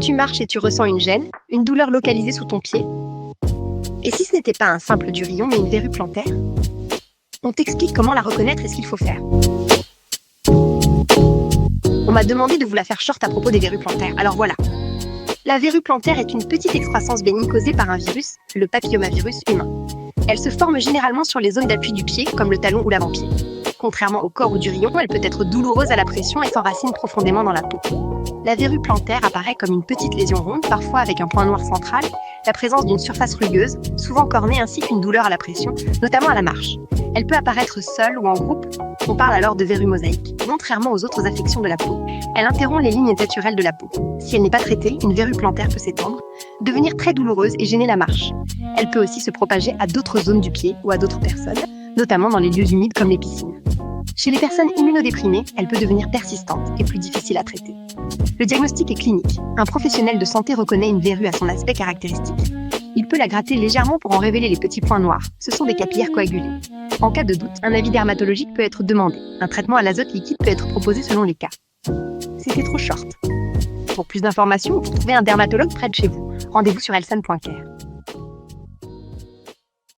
tu marches et tu ressens une gêne, une douleur localisée sous ton pied? Et si ce n'était pas un simple durillon mais une verrue plantaire? On t'explique comment la reconnaître et ce qu'il faut faire. On m'a demandé de vous la faire short à propos des verrues plantaires, alors voilà. La verrue plantaire est une petite excroissance bénigne causée par un virus, le papillomavirus humain. Elle se forme généralement sur les zones d'appui du pied, comme le talon ou l'avant-pied. Contrairement au corps ou durillon, elle peut être douloureuse à la pression et s'enracine profondément dans la peau. La verrue plantaire apparaît comme une petite lésion ronde, parfois avec un point noir central, la présence d'une surface rugueuse, souvent cornée ainsi qu'une douleur à la pression, notamment à la marche. Elle peut apparaître seule ou en groupe, on parle alors de verrue mosaïque. Contrairement aux autres affections de la peau, elle interrompt les lignes naturelles de la peau. Si elle n'est pas traitée, une verrue plantaire peut s'étendre, devenir très douloureuse et gêner la marche. Elle peut aussi se propager à d'autres zones du pied ou à d'autres personnes, notamment dans les lieux humides comme les piscines. Chez les personnes immunodéprimées, elle peut devenir persistante et plus difficile à traiter. Le diagnostic est clinique. Un professionnel de santé reconnaît une verrue à son aspect caractéristique. Il peut la gratter légèrement pour en révéler les petits points noirs. Ce sont des capillaires coagulés. En cas de doute, un avis dermatologique peut être demandé. Un traitement à l'azote liquide peut être proposé selon les cas. C'était trop short. Pour plus d'informations ou pour trouver un dermatologue près de chez vous, rendez-vous sur elsan.care.